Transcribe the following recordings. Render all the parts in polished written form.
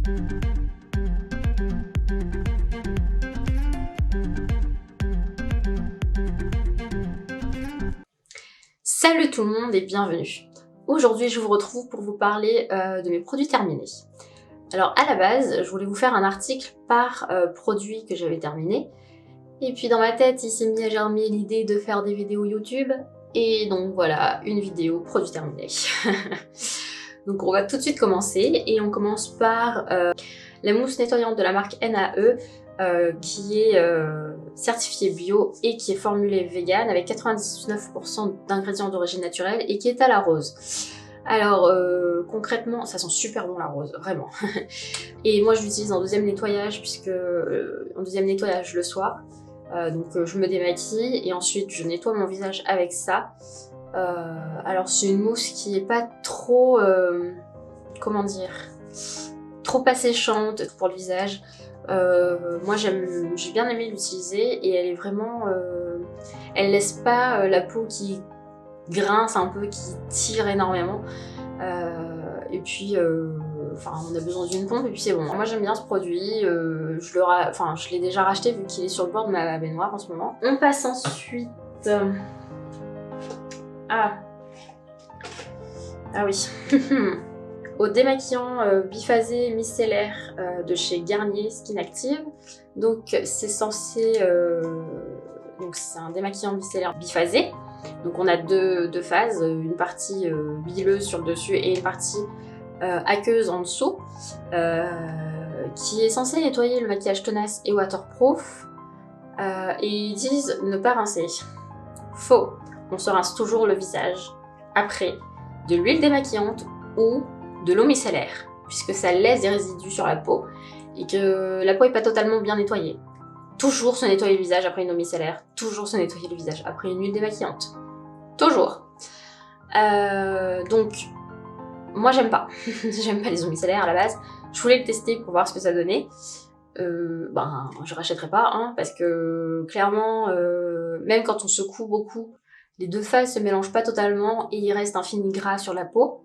Salut tout le monde et bienvenue. Aujourd'hui je vous retrouve pour vous parler de mes produits terminés. Alors à la base je voulais vous faire un article par produit que j'avais terminé. Et puis dans ma tête il s'est mis à germer l'idée de faire des vidéos YouTube. Et donc voilà, une vidéo produit terminé. Donc on va tout de suite commencer et on commence par la mousse nettoyante de la marque NAE qui est certifiée bio et qui est formulée vegan avec 99% d'ingrédients d'origine naturelle et qui est à la rose. Alors concrètement, ça sent super bon la rose, vraiment. Et moi je l'utilise en deuxième nettoyage puisque en deuxième nettoyage le soir. Donc je me démaquille et ensuite je nettoie mon visage avec ça. Alors c'est une mousse qui est pas trop, comment dire, trop asséchante pour le visage. Moi j'ai bien aimé l'utiliser et elle est vraiment, elle laisse pas la peau qui grince un peu, qui tire énormément. Et puis enfin on a besoin d'une pompe et puis c'est bon. Moi j'aime bien ce produit, je l'ai déjà racheté vu qu'il est sur le bord de ma baignoire en ce moment. On passe ensuite ah oui au démaquillant biphasé micellaire de chez Garnier Skin Active. Donc c'est censé donc c'est un démaquillant micellaire biphasé. Donc on a deux phases, une partie huileuse sur le dessus et une partie aqueuse en dessous, qui est censé nettoyer le maquillage tenace et waterproof. Et ils disent ne pas rincer. Faux, on se rince toujours le visage après de l'huile démaquillante ou de l'eau micellaire, puisque ça laisse des résidus sur la peau et que la peau n'est pas totalement bien nettoyée. Toujours se nettoyer le visage après une eau micellaire, toujours se nettoyer le visage après une huile démaquillante. Toujours. Donc, moi j'aime pas. J'aime pas les eaux micellaires à la base. Je voulais le tester pour voir ce que ça donnait. Je rachèterai pas, hein, parce que clairement, même quand on secoue beaucoup, les deux phases se mélangent pas totalement et il reste un fini gras sur la peau.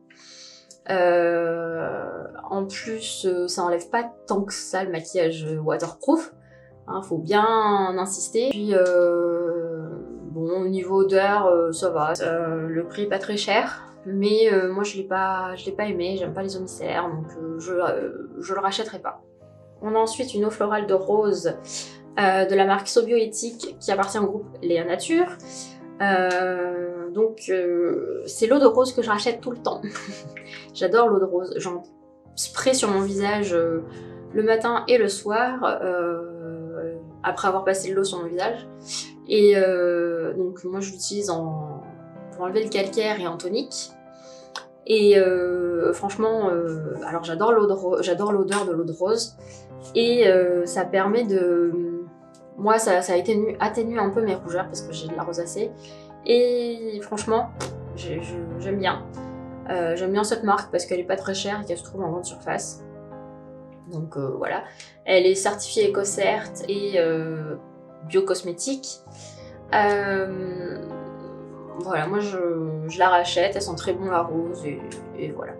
En plus, ça enlève pas tant que ça le maquillage waterproof. Hein, faut bien insister. Puis bon, au niveau odeur, ça va. Le prix est pas très cher, mais moi je l'ai pas aimé. J'aime pas les eaux micellaires, donc je le rachèterai pas. On a ensuite une eau florale de rose de la marque Sobioéthique qui appartient au groupe Léa Nature. Donc c'est l'eau de rose que je rachète tout le temps. J'adore l'eau de rose. J'en spray sur mon visage le matin et le soir après avoir passé de l'eau sur mon visage. Et donc moi je l'utilise pour enlever le calcaire et en tonique. Et franchement, alors j'adore l'odeur de l'eau de rose et ça permet de... Moi ça atténue un peu mes rougeurs parce que j'ai de la rosacée et franchement j'aime bien. J'aime bien cette marque parce qu'elle est pas très chère et qu'elle se trouve en grande surface. Donc voilà, elle est certifiée EcoCert et biocosmétique. Voilà, moi je la rachète, elle sent très bon la rose et voilà.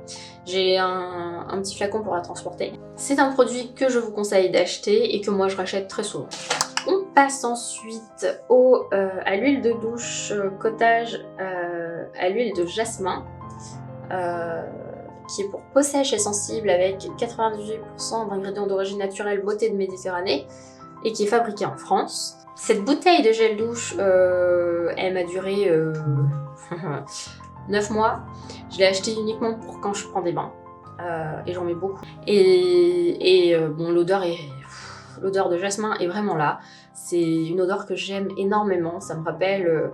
J'ai un petit flacon pour la transporter. C'est un produit que je vous conseille d'acheter et que moi je rachète très souvent. On passe ensuite à l'huile de douche cottage à l'huile de jasmin. Qui est pour peau sèche et sensible avec 98% d'ingrédients d'origine naturelle beauté de Méditerranée et qui est fabriquée en France. Cette bouteille de gel douche, elle m'a duré 9 mois. Je l'ai achetée uniquement pour quand je prends des bains et j'en mets beaucoup. Et bon, l'odeur de jasmin est vraiment là. C'est une odeur que j'aime énormément. Ça me rappelle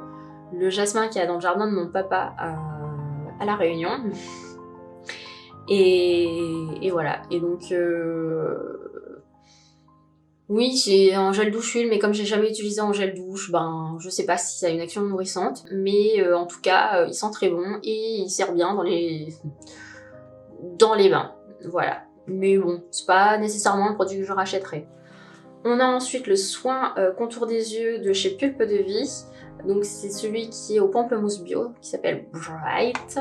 le jasmin qu'il y a dans le jardin de mon papa à La Réunion. Et voilà. Et donc oui, j'ai un gel douche huile, mais comme j'ai jamais utilisé en gel douche, ben je sais pas si ça a une action nourrissante, mais en tout cas il sent très bon et il sert bien dans les bains. Voilà. Mais bon, c'est pas nécessairement un produit que je rachèterai. On a ensuite le soin contour des yeux de chez Pulpe de Vie. Donc c'est celui qui est au pamplemousse bio, qui s'appelle Bright,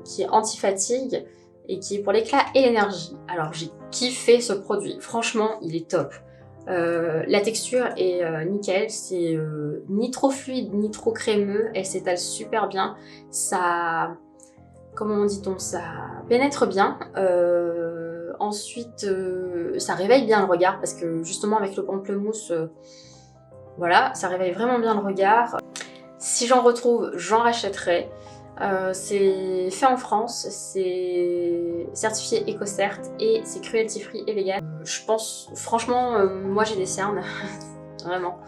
qui est anti-fatigue et qui est pour l'éclat et l'énergie. Alors j'ai kiffé ce produit, franchement il est top. La texture est nickel, c'est ni trop fluide ni trop crémeux, elle s'étale super bien, ça, comment dit-on, ça pénètre bien. Ensuite, ça réveille bien le regard parce que justement avec le pamplemousse, voilà, ça réveille vraiment bien le regard. Si j'en retrouve, j'en rachèterai. C'est fait en France, c'est certifié EcoCert et c'est cruelty free et vegan. Je pense, franchement, moi j'ai des cernes, vraiment.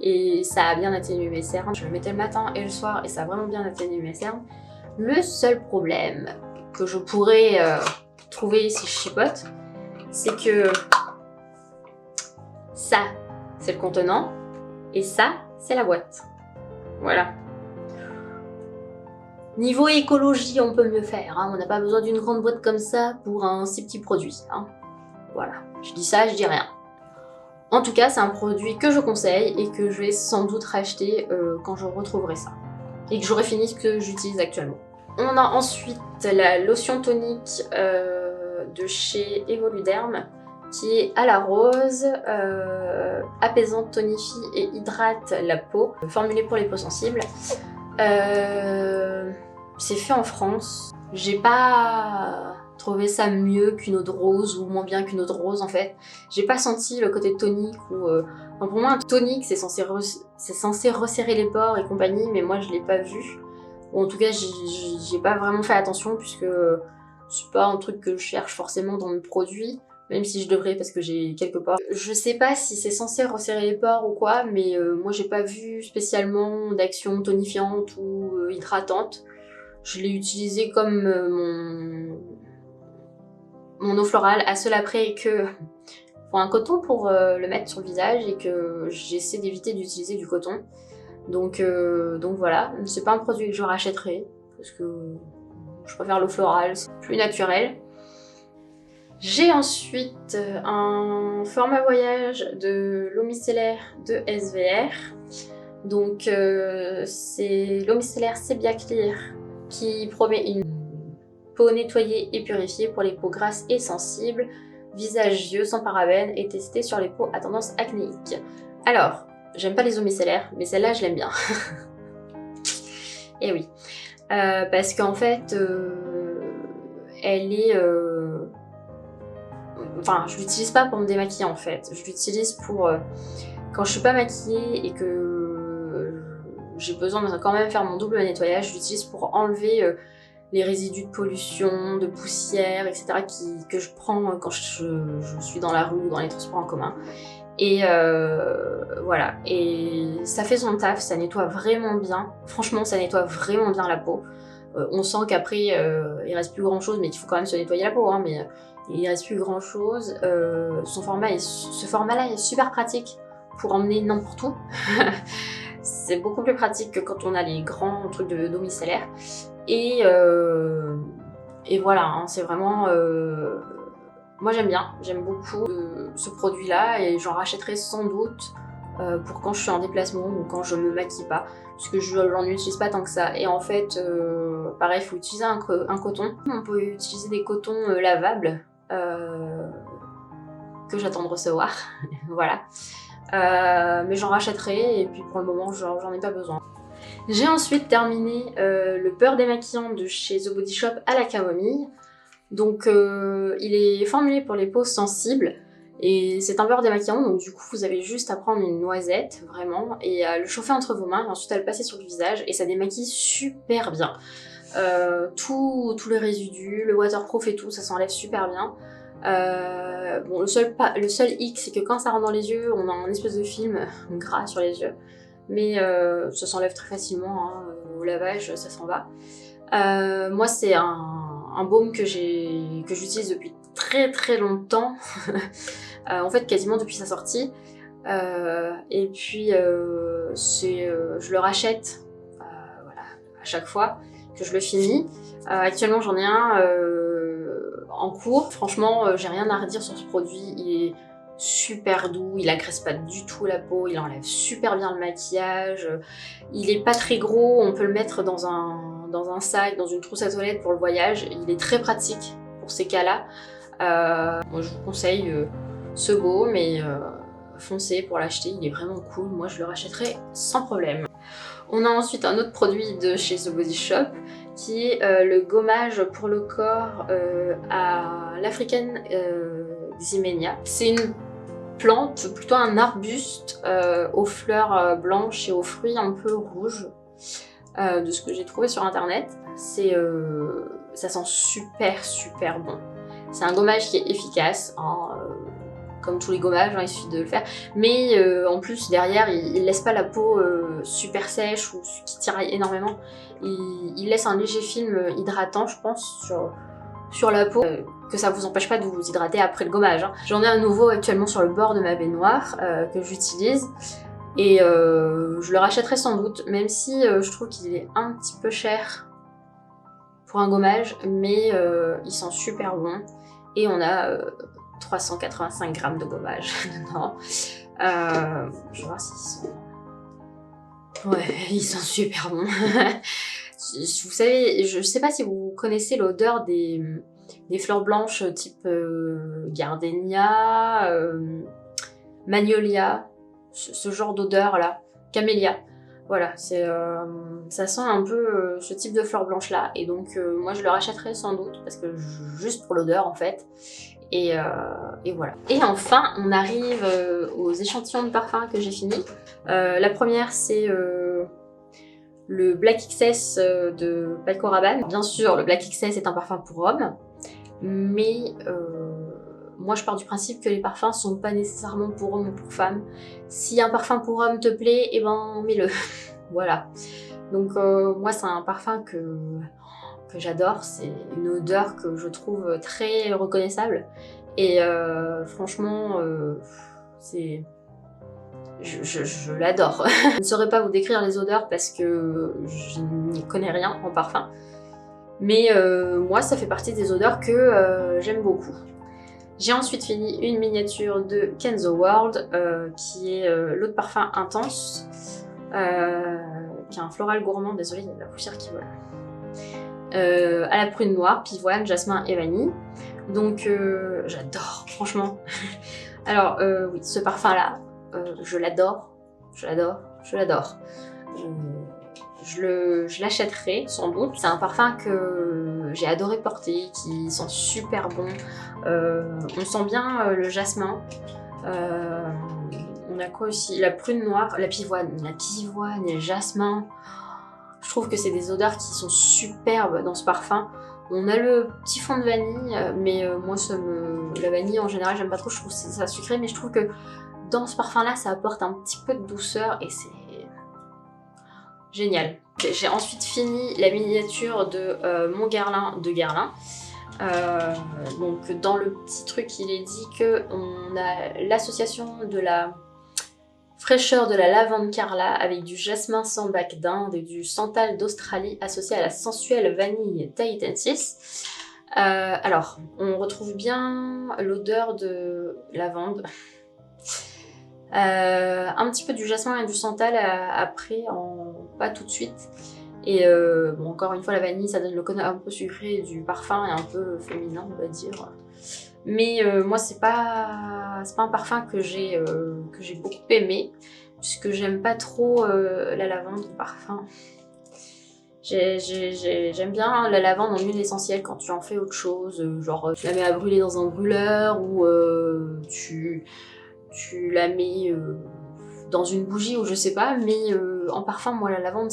Et ça a bien atténué mes cernes. Je le mettais le matin et le soir et ça a vraiment bien atténué mes cernes. Le seul problème que je pourrais trouver si je chipote, c'est que ça, c'est le contenant et ça, c'est la boîte. Voilà. Niveau écologie, on peut mieux faire, hein. On n'a pas besoin d'une grande boîte comme ça pour un si petit produit, hein. Voilà, je dis ça, je dis rien. En tout cas, c'est un produit que je conseille et que je vais sans doute racheter quand je retrouverai ça. Et que j'aurai fini ce que j'utilise actuellement. On a ensuite la lotion tonique de chez Evoluderm qui est à la rose, apaisante, tonifie et hydrate la peau, formulée pour les peaux sensibles. C'est fait en France. J'ai pas trouvé ça mieux qu'une eau de rose ou moins bien qu'une eau de rose en fait. J'ai pas senti le côté tonique ou... Enfin, pour moi un tonique c'est censé resserrer les pores et compagnie, mais moi je l'ai pas vu. Ou en tout cas j'ai pas vraiment fait attention puisque c'est pas un truc que je cherche forcément dans mes produits. Même si je devrais parce que j'ai quelques pores. Je sais pas si c'est censé resserrer les pores ou quoi, mais moi j'ai pas vu spécialement d'action tonifiante ou hydratante. Je l'ai utilisé comme mon eau florale, à cela près que faut un coton pour le mettre sur le visage et que j'essaie d'éviter d'utiliser du coton. Donc voilà, c'est pas un produit que je rachèterai parce que je préfère l'eau florale, c'est plus naturel. J'ai ensuite un format voyage de l'eau micellaire de SVR. Donc c'est l'eau micellaire Sebia Clear qui promet une peau nettoyée et purifiée pour les peaux grasses et sensibles, visage, yeux sans parabènes et testée sur les peaux à tendance acnéique. Alors, j'aime pas les eaux micellaires, mais celle-là je l'aime bien. Et oui, parce qu'en fait, elle est... Enfin, je l'utilise pas pour me démaquiller en fait, je l'utilise pour quand je suis pas maquillée et que j'ai besoin de quand même faire mon double nettoyage, je l'utilise pour enlever les résidus de pollution, de poussière, etc. que je prends quand je suis dans la rue ou dans les transports en commun. Et voilà, et ça fait son taf, ça nettoie vraiment bien, franchement ça nettoie vraiment bien la peau. On sent qu'après il reste plus grand chose, mais qu'il faut quand même se nettoyer la peau, hein, mais il reste plus grand chose. Ce format-là est super pratique pour emmener n'importe où. C'est beaucoup plus pratique que quand on a les grands trucs d'eau micellaire. Et voilà, hein, c'est vraiment... moi j'aime bien, j'aime beaucoup ce produit-là et j'en rachèterai sans doute pour quand je suis en déplacement ou quand je me maquille pas, parce que je n'en utilise pas tant que ça. Et en fait, pareil, il faut utiliser un coton. On peut utiliser des cotons lavables que j'attends de recevoir, voilà. Mais j'en rachèterai et puis pour le moment j'en ai pas besoin. J'ai ensuite terminé le beurre démaquillant de chez The Body Shop à la camomille. Donc il est formulé pour les peaux sensibles et c'est un beurre démaquillant, donc du coup vous avez juste à prendre une noisette vraiment et à le chauffer entre vos mains et ensuite à le passer sur le visage et ça démaquille super bien. Tous les résidus, le waterproof et tout, ça s'enlève super bien. Bon, le seul hic c'est que quand ça rentre dans les yeux, on a un espèce de film gras sur les yeux. Mais ça s'enlève très facilement, hein, au lavage ça s'en va. Moi c'est un baume que j'utilise depuis très très longtemps, en fait quasiment depuis sa sortie. Et puis je le rachète voilà, à chaque fois que je le finis. Actuellement j'en ai un en cours. Franchement j'ai rien à redire sur ce produit, il est super doux, il agresse pas du tout la peau, il enlève super bien le maquillage, il est pas très gros, on peut le mettre dans un sac, dans une trousse à toilette pour le voyage, il est très pratique pour ces cas-là. Moi je vous conseille ce Go, mais foncez pour l'acheter, il est vraiment cool, moi je le rachèterai sans problème. On a ensuite un autre produit de chez The Body Shop qui est le gommage pour le corps à l'African Ximenia. C'est une plante, plutôt un arbuste aux fleurs blanches et aux fruits un peu rouges, de ce que j'ai trouvé sur internet. Ça sent super bon. C'est un gommage qui est efficace, hein, comme tous les gommages, hein, il suffit de le faire. Mais en plus, derrière, il laisse pas la peau super sèche ou qui tiraille énormément. Il laisse un léger film hydratant, je pense, sur la peau, que ça vous empêche pas de vous hydrater après le gommage. Hein. J'en ai un nouveau actuellement sur le bord de ma baignoire que j'utilise. Et je le rachèterai sans doute, même si je trouve qu'il est un petit peu cher pour un gommage, mais il sent super bon. Et on a 385 grammes de gommage dedans. Je vais voir s'ils sont... Ouais, ils sont super bons. Vous savez, je sais pas si vous connaissez l'odeur des fleurs blanches type gardénia, magnolia, ce genre d'odeur là, camélia. Voilà, ça sent un peu ce type de fleurs blanches là, et donc moi je le rachèterai sans doute, parce que juste pour l'odeur en fait, et voilà. Et enfin, on arrive aux échantillons de parfums que j'ai fini. La première c'est le Black XS de Paco Rabanne. Bien sûr, le Black XS est un parfum pour hommes, mais moi je pars du principe que les parfums sont pas nécessairement pour hommes ou pour femmes. Si un parfum pour homme te plaît, eh ben mets-le. Voilà. Donc moi c'est un parfum que j'adore, c'est une odeur que je trouve très reconnaissable. Et franchement, je l'adore. Je ne saurais pas vous décrire les odeurs parce que je n'y connais rien en parfum. Mais moi ça fait partie des odeurs que j'aime beaucoup. J'ai ensuite fini une miniature de Kenzo World, qui est l'eau de parfum intense, qui est un floral gourmand, désolé il y a de la poussière qui vole, à la prune noire, pivoine, jasmin et vanille. Donc j'adore, franchement. Alors oui, ce parfum là, je l'adore. Je l'achèterai sans doute. C'est un parfum que j'ai adoré porter, qui sent super bon. On sent bien le jasmin. On a quoi aussi? La prune noire, la pivoine et le jasmin. Je trouve que c'est des odeurs qui sont superbes dans ce parfum. On a le petit fond de vanille, mais moi la vanille en général j'aime pas trop, je trouve ça sucré, mais je trouve que dans ce parfum là ça apporte un petit peu de douceur et c'est génial. J'ai ensuite fini la miniature de Mon Guerlain de Guerlain. Donc dans le petit truc il est dit qu'on a l'association de la fraîcheur de la lavande Carla avec du jasmin sambac d'Inde et du santal d'Australie associé à la sensuelle vanille Tahitensis. Alors on retrouve bien l'odeur de lavande. Un petit peu du jasmin et du santal après, pas tout de suite. Et bon, encore une fois, la vanille, ça donne le côté un peu sucré du parfum et un peu féminin, on va dire. Mais moi, c'est pas un parfum que j'ai beaucoup aimé, puisque j'aime pas trop la lavande au parfum. J'aime bien la lavande en huile essentielle quand tu en fais autre chose, genre tu la mets à brûler dans un brûleur ou tu la mets dans une bougie ou je sais pas, mais en parfum, moi la lavande,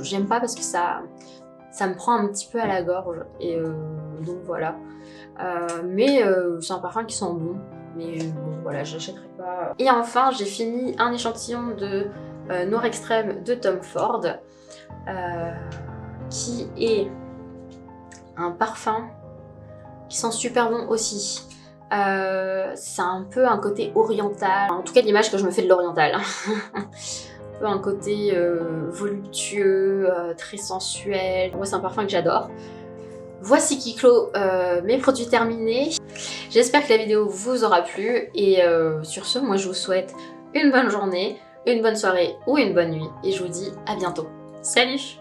j'aime pas parce que ça me prend un petit peu à la gorge, et donc voilà. Mais c'est un parfum qui sent bon, mais bon voilà, j'achèterai pas. Et enfin, j'ai fini un échantillon de Noir Extrême de Tom Ford, qui est un parfum qui sent super bon aussi. C'est un peu un côté oriental, en tout cas l'image que je me fais de l'oriental. Un peu un côté voluptueux, très sensuel. Moi c'est un parfum que j'adore. Voici qui clôt mes produits terminés. J'espère que la vidéo vous aura plu, et sur ce, moi je vous souhaite une bonne journée, une bonne soirée ou une bonne nuit, et je vous dis à bientôt. Salut!